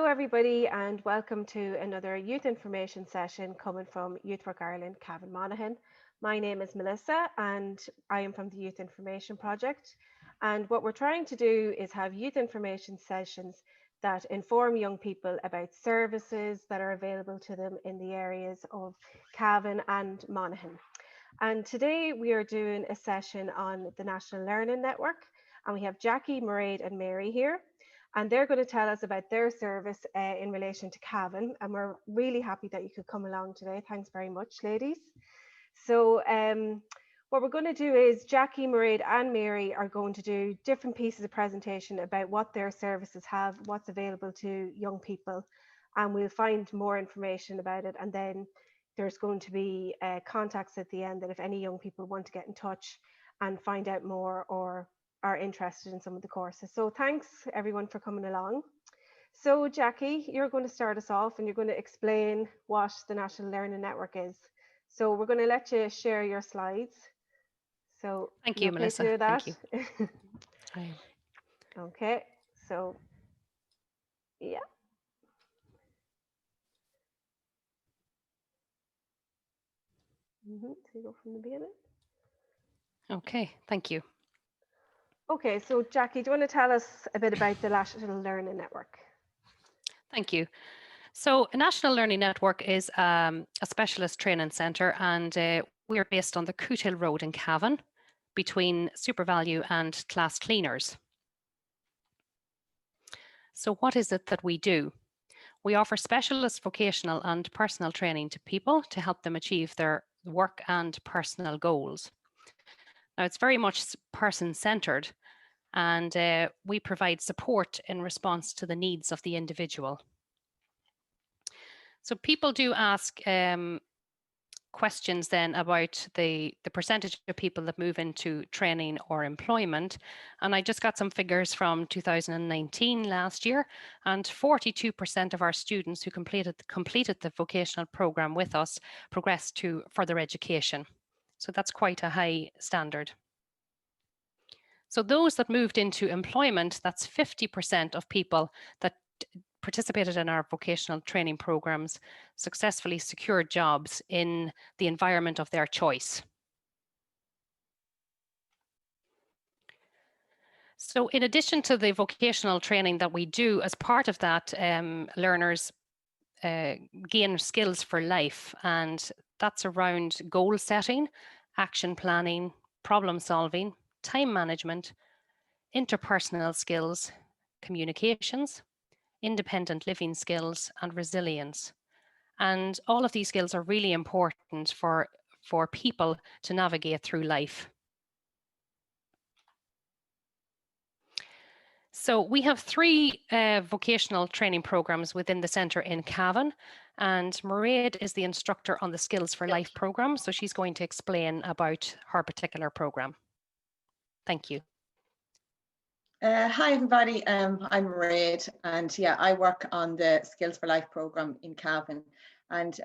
everybody, and welcome to another youth information session coming from Youth Work Ireland, Cavan Monaghan. My name is Melissa, and I am from the Youth Information Project. And what we're trying to do is have youth information sessions that inform young people about services that are available to them in the areas of Cavan and Monaghan. And today we are doing a session on the National Learning Network, and we have Jackie, Mairead, and Mary here. And they're going to tell us about their service in relation to Cavan. And we're really happy that you could come along today. Thanks very much, ladies. So what we're going to do is Jackie, Mairead and Mary are going to do different pieces of presentation about what their services have, what's available to young people. And we'll find more information about it. And then there's going to be contacts at the end that if any young people want to get in touch and find out more or are interested in some of the courses. So thanks everyone for coming along. So Jackie, you're going to start us off and you're going to explain what the National Learning Network is. So we're going to let you share your slides. So thank you, Melissa. To do that? Thank you. Okay, so yeah. So you go from the beginning. Okay, thank you. Okay, so Jackie, do you want to tell us a bit about the National Learning Network? Thank you. So a National Learning Network is a specialist training centre, and we are based on the Cootehill Road in Cavan between SuperValue and Class Cleaners. So what is it that we do? We offer specialist vocational and personal training to people to help them achieve their work and personal goals. Now, it's very much person-centred, and we provide support in response to the needs of the individual. So people do ask questions then about the percentage of people that move into training or employment. And I just got some figures from 2019 last year, and 42% of our students who completed the vocational programme with us progressed to further education. So that's quite a high standard. So those that moved into employment, that's 50% of people that participated in our vocational training programs successfully secured jobs in the environment of their choice. So in addition to the vocational training that we do, as part of that, learners gain skills for life, and that's around goal setting, action planning, problem solving, time management, interpersonal skills, communications, independent living skills, and resilience. And all of these skills are really important for people to navigate through life. So we have 3 vocational training programs within the centre in Cavan, and Mairead is the instructor on the Skills for Life programme, so she's going to explain about her particular programme. Thank you. Hi everybody, I'm Mairead, and yeah, I work on the Skills for Life programme in Cavan. And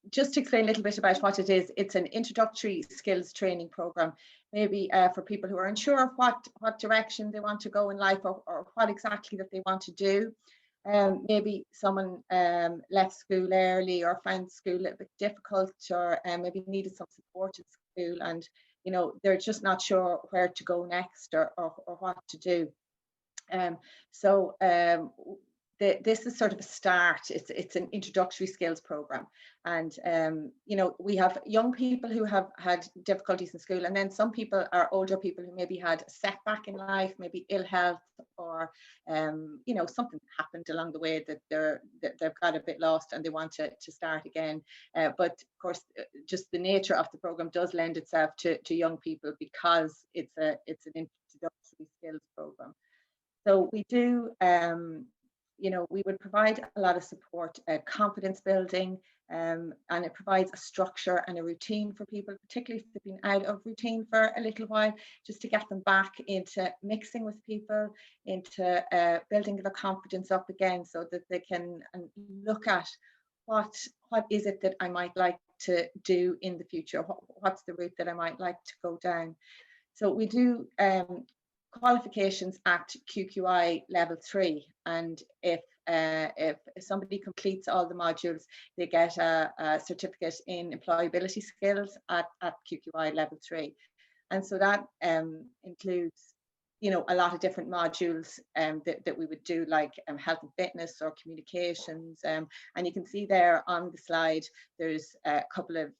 just to explain a little bit about what it is, it's an introductory skills training programme, maybe for people who are unsure of what direction they want to go in life, or what exactly that they want to do. Maybe someone left school early or found school a little bit difficult, or maybe needed some support at school, and you know, they're just not sure where to go next or what to do. This is sort of a start. It's an introductory skills program, and you know, we have young people who have had difficulties in school, and then some people are older people who maybe had a setback in life, maybe ill health, or you know, something happened along the way that they've got a bit lost and they want to start again. But of course, just the nature of the program does lend itself to young people, because it's an introductory skills program. So we do. You know, we would provide a lot of support, confidence building, and it provides a structure and a routine for people, particularly if they've been out of routine for a little while, just to get them back into mixing with people, into building their confidence up again, so that they can look at what is it that I might like to do in the future, what's the route that I might like to go down. So we do qualifications at QQI level 3, and if if somebody completes all the modules, they get a certificate in employability skills at QQI level 3. And so that includes, you know, a lot of different modules that we would do, like health and fitness or communications. And you can see there on the slide, there's a couple of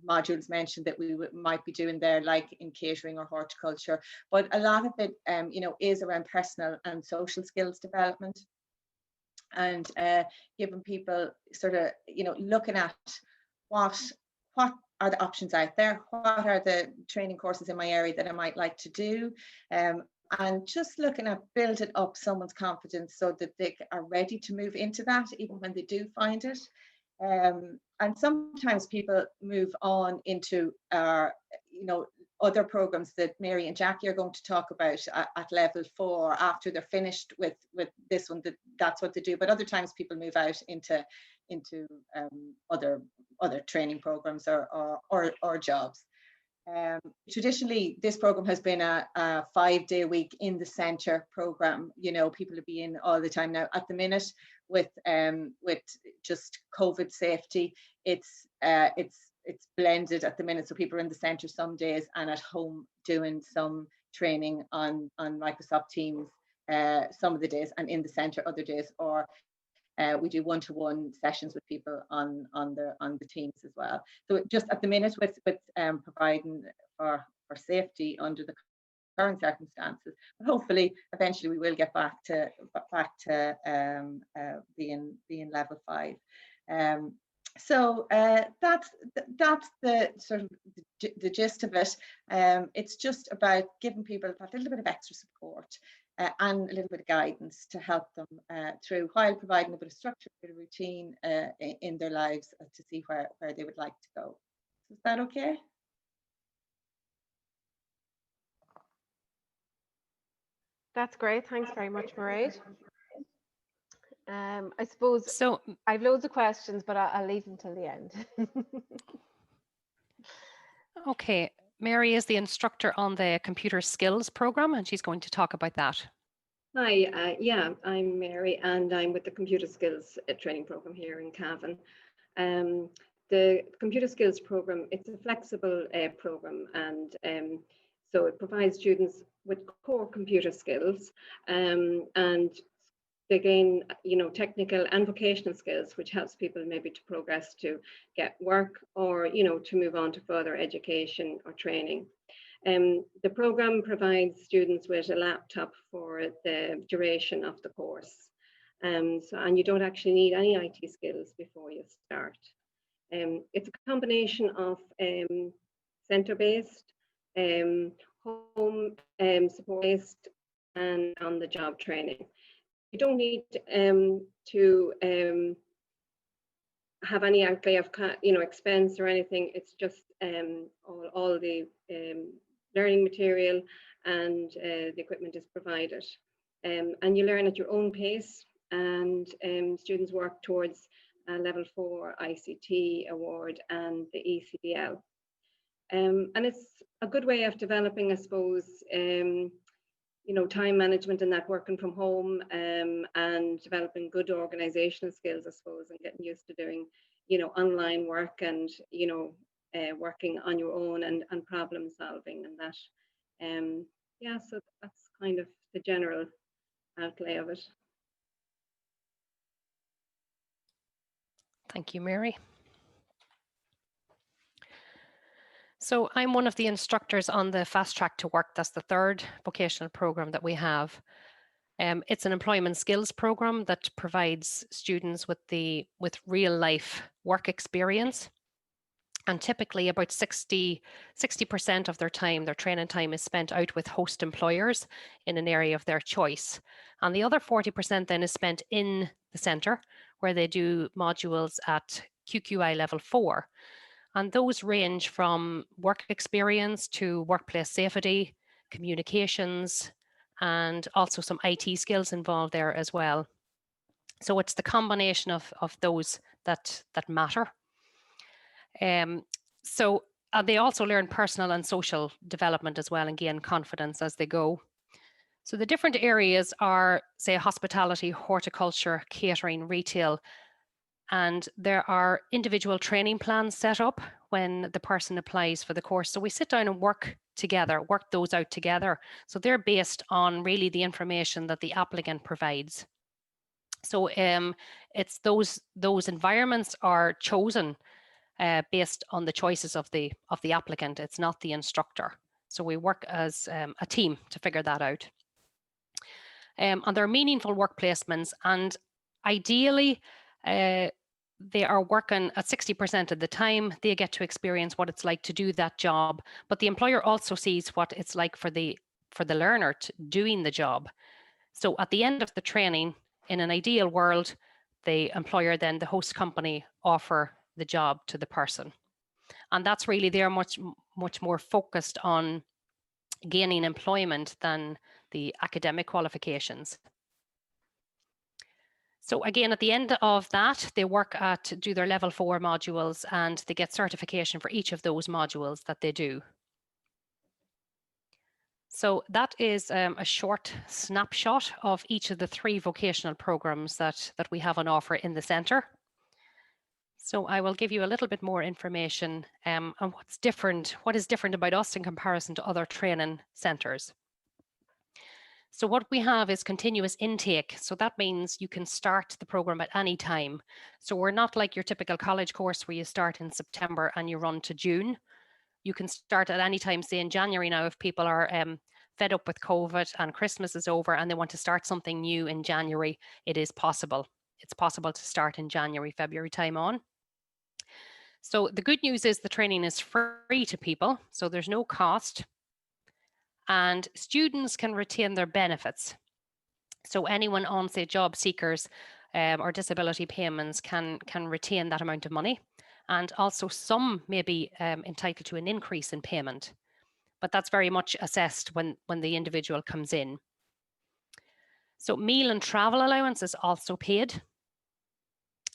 modules mentioned that we might be doing there, like in catering or horticulture. But a lot of it, you know, is around personal and social skills development, and giving people sort of, you know, looking at what are the options out there, what are the training courses in my area that I might like to do, and just looking at building up someone's confidence so that they are ready to move into that even when they do find it. And sometimes people move on into you know, other programs that Mary and Jackie are going to talk about at level 4 after they're finished with this one. That's what they do. But other times people move out into other training programs or jobs. Traditionally, this program has been a 5-day a week in the centre program. You know, people will be in all the time now. At the minute, with just COVID safety, it's blended at the minute. So people are in the centre some days and at home doing some training on Microsoft Teams some of the days, and in the centre other days, or we do one-to-one sessions with people on the Teams as well. So just at the minute, with providing for safety under the current circumstances, but hopefully eventually we will get back to being level 5. So that's the sort of the gist of it. It's just about giving people that little bit of extra support and a little bit of guidance to help them through, while providing a bit of structure, a bit of routine in their lives to see where they would like to go. Is that okay? That's great. Thanks very much, Mairead. I suppose So I've loads of questions, but I'll leave them till the end. okay, Mary is the instructor on the computer skills program, and she's going to talk about that. Hi, yeah, I'm Mary, and I'm with the computer skills training program here in Cavan. The computer skills program, it's a flexible program, and so it provides students with core computer skills, and they gain, you know, technical and vocational skills, which helps people maybe to progress to get work, or, you know, to move on to further education or training. The program provides students with a laptop for the duration of the course. And you don't actually need any IT skills before you start. It's a combination of centre-based, home support-based, and on-the-job training. You don't need to have any outlay of, you know, expense or anything. It's just all the learning material and the equipment is provided, and you learn at your own pace, and students work towards a level 4 ICT award and the ECDL, and it's a good way of developing, I suppose, you know, time management and that, working from home, and developing good organizational skills, I suppose, and getting used to doing, you know, online work, and, you know, working on your own, and problem solving and that. Yeah, so that's kind of the general outlay of it. Thank you, Mary. So I'm one of the instructors on the Fast Track to Work. That's the 3rd vocational program that we have. It's an employment skills program that provides students with real life work experience. And typically about 60% of their time, their training time, is spent out with host employers in an area of their choice. And the other 40% then is spent in the centre, where they do modules at QQI level 4. And those range from work experience to workplace safety, communications, and also some IT skills involved there as well. So it's the combination of those that matter. So they also learn personal and social development as well, and gain confidence as they go. So the different areas are, say, hospitality, horticulture, catering, retail, and there are individual training plans set up when the person applies for the course. So we sit down and work together, work those out together. So they're based on really the information that the applicant provides. So it's those environments are chosen based on the choices of the applicant. It's not the instructor. So we work as a team to figure that out. And they're meaningful work placements, and ideally they are working at 60% of the time. They get to experience what it's like to do that job, but the employer also sees what it's like for the learner doing the job. So at the end of the training, in an ideal world, the employer, then the host company, offer the job to the person. And that's really, they're much more focused on gaining employment than the academic qualifications. So again, at the end of that, they do their level 4 modules, and they get certification for each of those modules that they do. So that is a short snapshot of each of the 3 vocational programs that we have on offer in the centre. So I will give you a little bit more information on what is different about us in comparison to other training centres. So what we have is continuous intake. So that means you can start the program at any time. So we're not like your typical college course where you start in September and you run to June. You can start at any time, say in January now, if people are fed up with COVID and Christmas is over and they want to start something new in January, it is possible. It's possible to start in January, February time on. So the good news is the training is free to people, so there's no cost. And students can retain their benefits. So anyone on, say, job seekers or disability payments can retain that amount of money. And also some may be entitled to an increase in payment, but that's very much assessed when the individual comes in. So meal and travel allowance is also paid.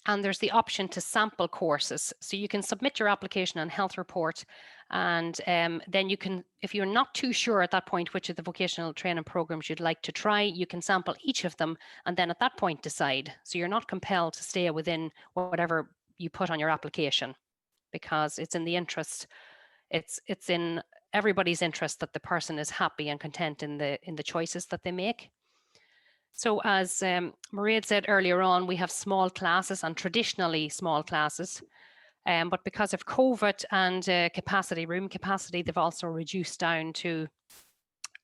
And there's the option to sample courses. So you can submit your application and health report, and then you can, if you're not too sure at that point which of the vocational training programs you'd like to try, you can sample each of them and then at that point decide. So you're not compelled to stay within whatever you put on your application, because it's in the interest, it's in everybody's interest that the person is happy and content in the choices that they make. So as Maria had said earlier on, we have small classes, and traditionally small classes, but because of COVID and room capacity, they've also reduced down to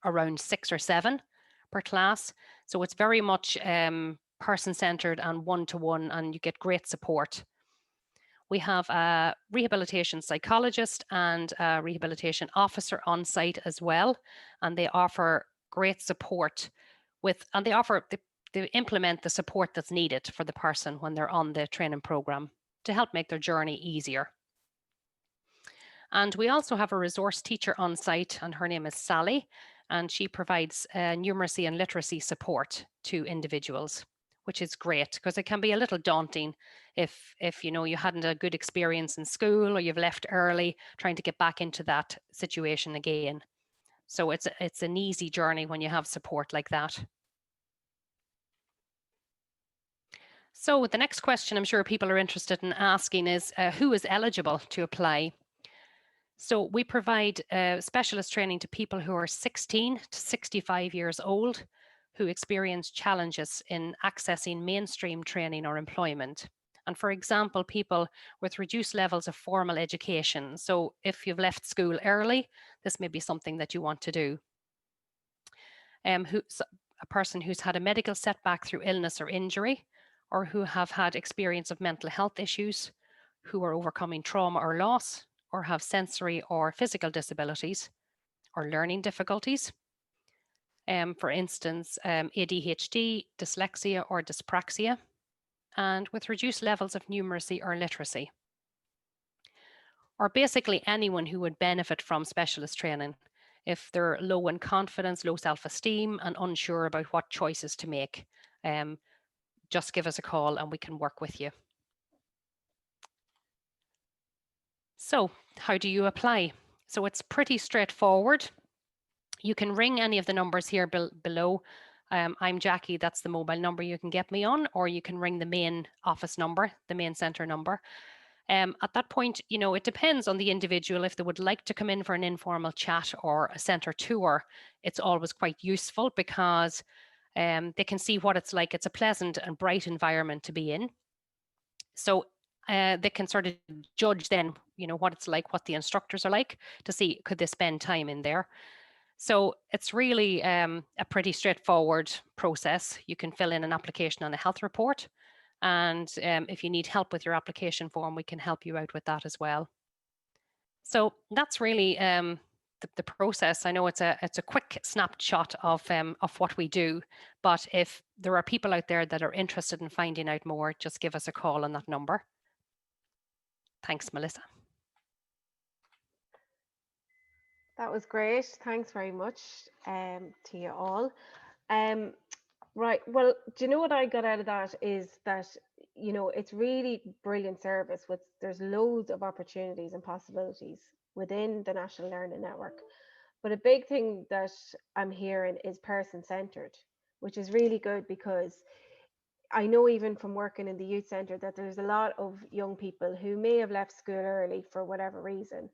around 6 or 7 per class. So it's very much person-centered and one-to-one, and you get great support. We have a rehabilitation psychologist and a rehabilitation officer on site as well, and they offer great support and they implement the support that's needed for the person when they're on the training program to help make their journey easier. And we also have a resource teacher on site, and her name is Sally, and she provides numeracy and literacy support to individuals, which is great because it can be a little daunting if you know you hadn't a good experience in school or you've left early, trying to get back into that situation again. So it's an easy journey when you have support like that. So the next question I'm sure people are interested in asking is who is eligible to apply? So we provide specialist training to people who are 16 to 65 years old who experience challenges in accessing mainstream training or employment. And for example, people with reduced levels of formal education. So if you've left school early, this may be something that you want to do. A person who's had a medical setback through illness or injury, or who have had experience of mental health issues, who are overcoming trauma or loss, or have sensory or physical disabilities, or learning difficulties. For instance, ADHD, dyslexia, or dyspraxia, and with reduced levels of numeracy or literacy. Or basically anyone who would benefit from specialist training if they're low in confidence, low self-esteem, and unsure about what choices to make. Just give us a call and we can work with you. So how do you apply? So it's pretty straightforward. You can ring any of the numbers here below. I'm Jackie, that's the mobile number you can get me on, or you can ring the main office number, the main centre number. At that point, it depends on the individual. If they would like to come in for an informal chat or a centre tour, it's always quite useful because they can see what it's like. It's a pleasant and bright environment to be in. So they can sort of judge then, what it's like, what the instructors are like, to see could they spend time in there. So it's really a pretty straightforward process. You can fill in an application on a health report. And if you need help with your application form, we can help you out with that as well. So that's really the process. I know it's a quick snapshot of what we do, but if there are people out there that are interested in finding out more, just give us a call on that number. Thanks, Melissa. That was great. Thanks very much to you all. Right. Well, do you know what I got out of that is that, it's really brilliant service with there's loads of opportunities and possibilities within the National Learning Network. But a big thing that I'm hearing is person centered, which is really good because I know even from working in the youth centre that there's a lot of young people who may have left school early for whatever reason,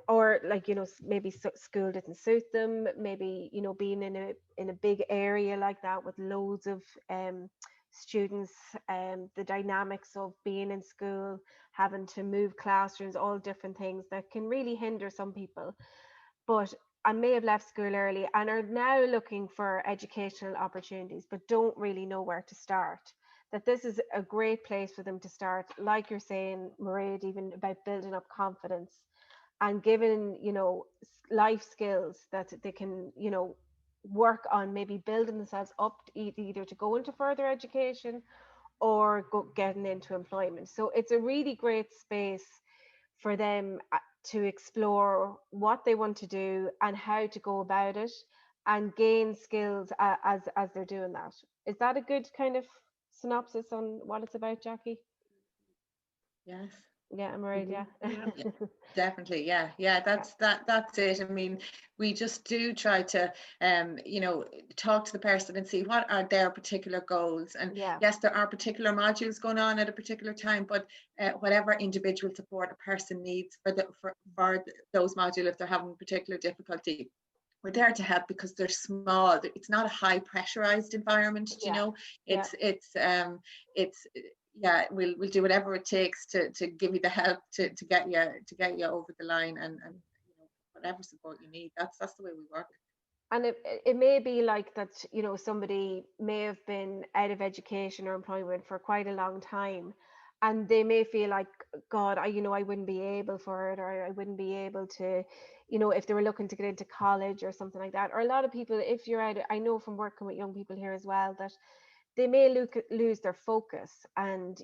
or like maybe school didn't suit them. Maybe being in a big area like that with loads of students, the dynamics of being in school, having to move classrooms, all different things that can really hinder some people. But I may have left school early and are now looking for educational opportunities, but don't really know where to start. That this is a great place for them to start, like you're saying, Mairead, even about building up confidence and giving, life skills that they can, work on maybe building themselves up either to go into further education or getting into employment. So it's a really great space for them to explore what they want to do and how to go about it and gain skills as they're doing that. Is that a good kind of synopsis on what it's about, Jackie? Yes. Yeah, I'm right. Yeah. Yeah. Yeah, definitely. Yeah, that's it. I mean, we just do try to talk to the person and see what are their particular goals. And Yeah. yes, there are particular modules going on at a particular time, but whatever individual support a person needs for those modules, if they're having particular difficulty, we're there to help because they're small. It's not a high pressurized environment. Yeah. Yeah. It's yeah, we'll do whatever it takes to give you the help to get you over the line, and whatever support you need. That's the way we work. And it may be like that, somebody may have been out of education or employment for quite a long time, and they may feel like, God, I wouldn't be able for it, or I wouldn't be able to, if they were looking to get into college or something like that. Or a lot of people, if you're out, I know from working with young people here as well, that they may lose their focus, and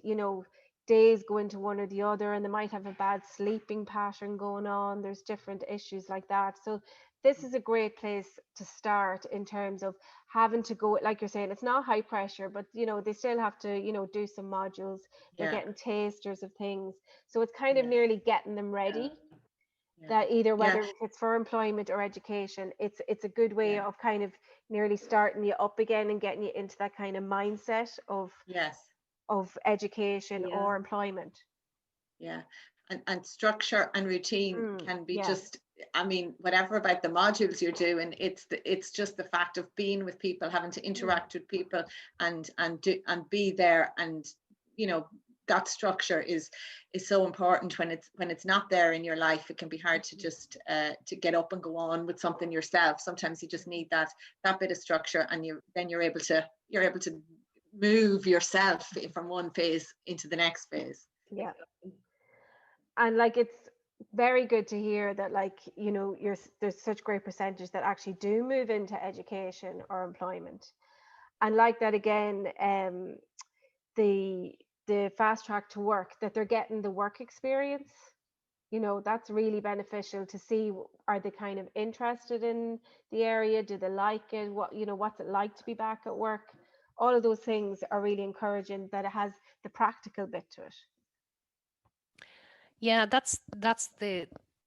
days go into one or the other, and they might have a bad sleeping pattern going on. There's different issues like that. So this is a great place to start in terms of having to go, like you're saying, it's not high pressure, but they still have to do some modules. They're Yeah, getting tasters of things, so it's kind of yeah, nearly getting them ready, yeah, that either yeah, whether it's for employment or education, it's a good way yeah. of kind of nearly starting you up again and getting you into that kind of mindset Yes, of education Yeah. or employment. yeah. And structure and routine can be Yeah. just, I mean, whatever about the modules you're doing, it's just the fact of being with people, having to interact with people, and be there, and that structure is so important. When it's not there in your life, it can be hard to just to get up and go on with something yourself. Sometimes you just need that bit of structure, and you're able to move yourself from one phase into the next phase. Yeah. And like it's very good to hear that, like, there's such great percentage that actually do move into education or employment. And like that again, the fast track to work, that they're getting the work experience, that's really beneficial to see. Are they kind of interested in the area? Do they like it? What's it like to be back at work? All of those things are really encouraging, that it has the practical bit to it. Yeah, that's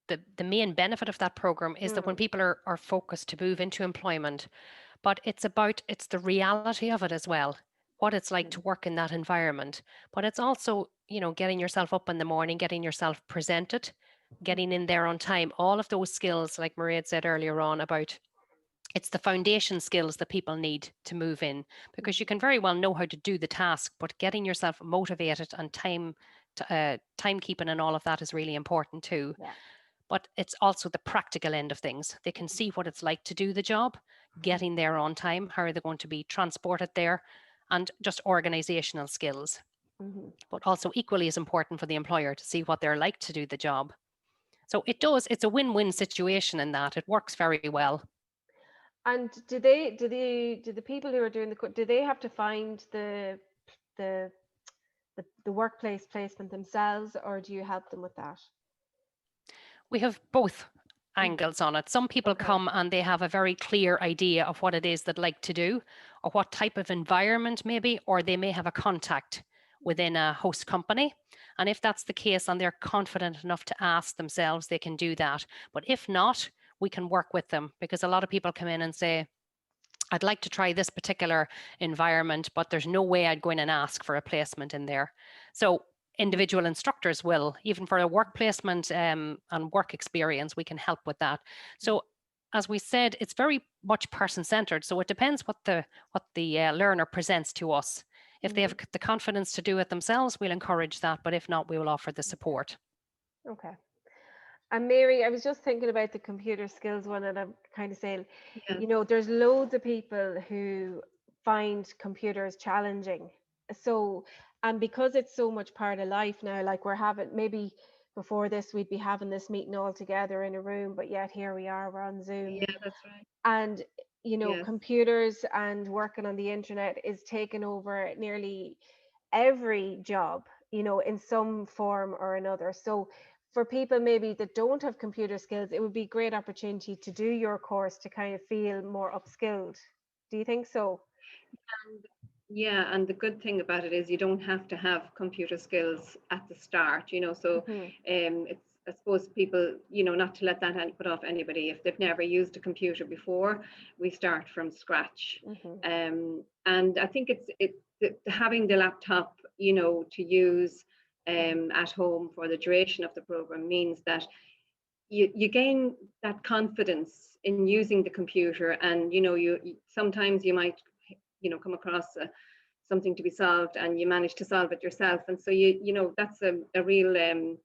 the main benefit of that program is that when people are focused to move into employment, but it's the reality of it as well, what it's like to work in that environment. But it's also, getting yourself up in the morning, getting yourself presented, getting in there on time, all of those skills, like Maria had said earlier on about, it's the foundation skills that people need to move in, because you can very well know how to do the task, but getting yourself motivated and timekeeping and all of that is really important too. Yeah. But it's also the practical end of things. They can see what it's like to do the job, getting there on time, how are they going to be transported there, and just organizational skills. But also equally as important for the employer to see what they're like to do the job. So it's a win-win situation in that. It works very well. And do the people who are doing do they have to find the the workplace placement themselves, or do you help them with that? We have both angles on it. Some people Okay. come and they have a very clear idea of what it is they'd like to do, or what type of environment maybe, or they may have a contact within a host company. And if that's the case and they're confident enough to ask themselves, they can do that. But if not, we can work with them, because a lot of people come in and say, I'd like to try this particular environment, but there's no way I'd go in and ask for a placement in there. So individual instructors will, even for a work placement and work experience, we can help with that. So as we said, it's very much person-centered. So it depends what the learner presents to us. If they have the confidence to do it themselves, we'll encourage that. But if not, we will offer the support. Okay. And Mary, I was just thinking about the computer skills one, and I'm kind of saying, there's loads of people who find computers challenging. So, and because it's so much part of life now, like we're having, maybe before this, we'd be having this meeting all together in a room, but yet here we are, we're on Zoom. Yeah, that's right. And, Yes. computers and working on the internet is taking over nearly every job, in some form or another. So, for people maybe that don't have computer skills, it would be a great opportunity to do your course to kind of feel more upskilled. Do you think so? Yeah, and the good thing about it is you don't have to have computer skills at the start, so it's, I suppose people, not to let that put off anybody. If they've never used a computer before, we start from scratch. And I think having the laptop, to use at home for the duration of the program means that you gain that confidence in using the computer, and you sometimes you might come across something to be solved and you manage to solve it yourself, and so that's a real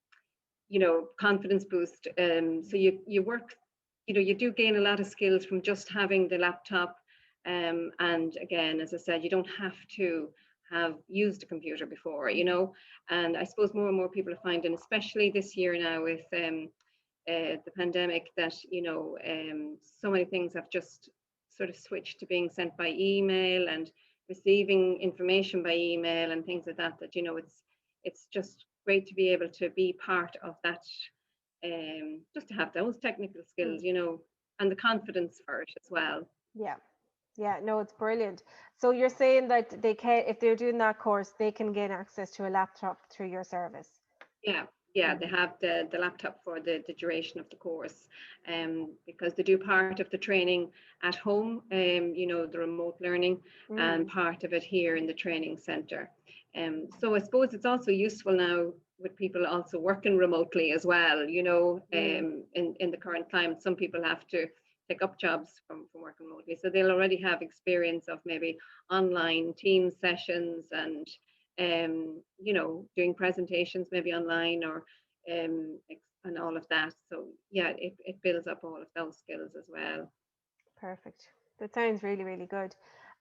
confidence boost. So you work, you do gain a lot of skills from just having the laptop, and again, as I said, you don't have to have used a computer before, and I suppose more and more people are finding, especially this year now with the pandemic, that so many things have just sort of switched to being sent by email and receiving information by email and things like that. That it's just great to be able to be part of that, just to have those technical skills, and the confidence for it as well. Yeah, no, it's brilliant. So you're saying that they can, if they're doing that course, they can gain access to a laptop through your service? Yeah, they have the laptop for the duration of the course, because they do part of the training at home, the remote learning, and part of it here in the training centre. So I suppose it's also useful now with people also working remotely as well, in the current climate. Some people have to pick up jobs from working remotely, so they'll already have experience of maybe online team sessions and doing presentations maybe online, or and all of that. So yeah, it builds up all of those skills as well. Perfect. That sounds really, really good.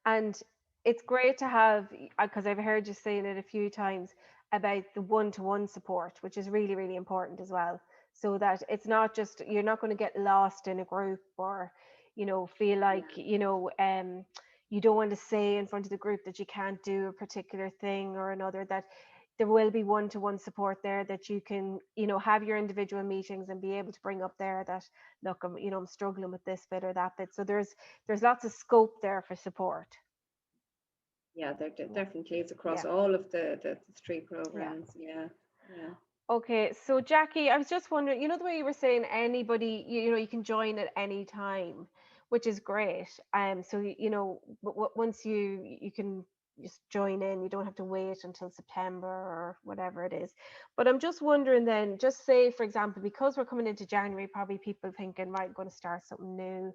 And it's great to have, because I've heard you saying it a few times about the one-to-one support, which is really, really important as well. So that it's not just, you're not going to get lost in a group, or, feel like, you don't want to say in front of the group that you can't do a particular thing or another, that there will be one-to-one support there, that you can, have your individual meetings and be able to bring up there that, look, I'm struggling with this bit or that bit. So there's lots of scope there for support. Yeah, there definitely is across all of the three programs. Yeah. Okay, so Jackie, I was just wondering, you know, the way you were saying anybody, you know, you can join at any time, which is great. So you know, once you can just join in, you don't have to wait until September or whatever it is. But I'm just wondering then, just say for example, because we're coming into January, probably people thinking, right, I'm going to start something new.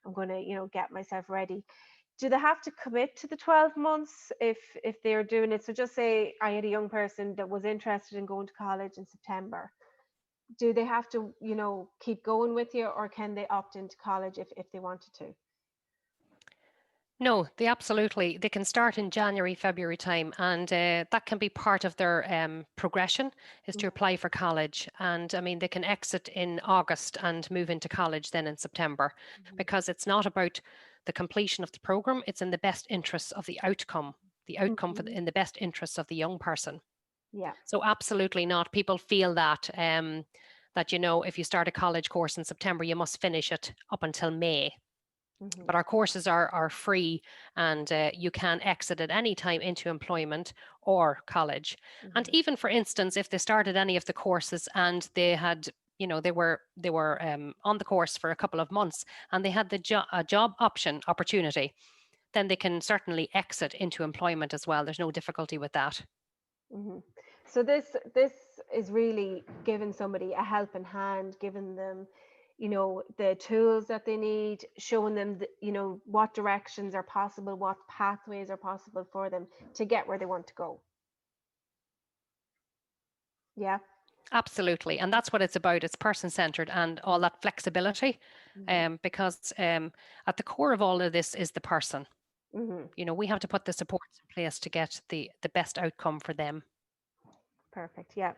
I'm going to, you know, get myself ready. Do they have to commit to the 12 months if they're doing it? So just say I had a young person that was interested in going to college in September. Do they have to, you know, keep going with you, or can they opt into college if they wanted to? No, they can start in January, February time, and that can be part of their progression is to Mhm, apply for college. And I mean, they can exit in August and move into college then in September, mhm, because it's not about the completion of the program, it's in the best interests of the outcome mhm. in the best interests of the young person. Yeah. So absolutely not. People feel that that you know, if you start a college course in September, you must finish it up until May. Mhm, But our courses are free, and you can exit at any time into employment or college. And mhm, even for instance, if they started any of the courses and they had, you know, they were on the course for a couple of months and they had the job opportunity, then they can certainly exit into employment as well. There's no difficulty with that. mhm. So this is really giving somebody a helping hand, giving them, you know, the tools that they need, showing them, you know, what directions are possible, what pathways are possible for them to get where they want to go. Yeah. Absolutely. And that's what it's about. It's person centered and all that flexibility. Mhm, Because at the core of all of this is the person. mhm. You know, we have to put the supports in place to get the best outcome for them. Perfect. Yeah.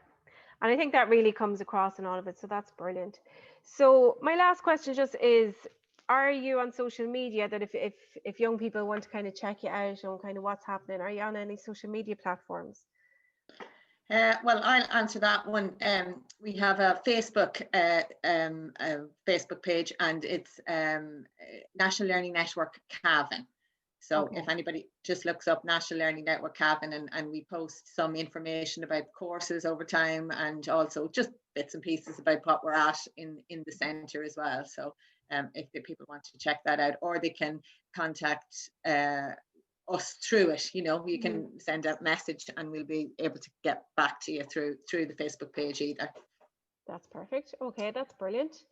And I think that really comes across in all of it. So that's brilliant. So my last question just is, are you on social media, that if young people want to kind of check you out and kind of what's happening, are you on any social media platforms? Well, I'll answer that one. We have a Facebook page, and it's National Learning Network Cavan. So Okay. if anybody just looks up National Learning Network Cavan, and we post some information about courses over time, and also just bits and pieces about what we're at in the centre as well. So if the people want to check that out, or they can contact us through it, you know, you Mhm. can send a message and we'll be able to get back to you through the Facebook page either. That's perfect. Okay, that's brilliant.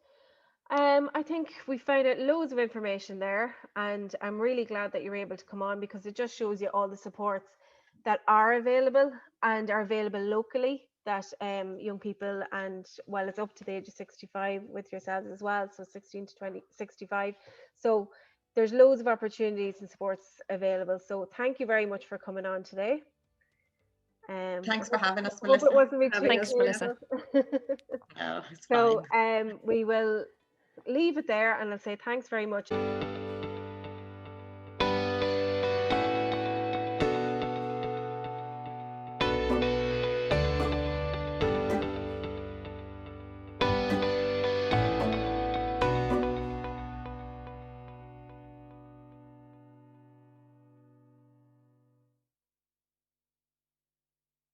I think we found out loads of information there, and I'm really glad that you're able to come on, because it just shows you all the supports that are available and are available locally, that young people, and well, it's up to the age of 65 with yourselves as well, so 16 to 20, 65. So there's loads of opportunities and supports available. So thank you very much for coming on today. Thanks for having us, Hope it Melissa. wasn't too Having us. Thanks, Yeah. Melissa. painful. No, it's So fine. we will leave it there, and I'll say thanks very much.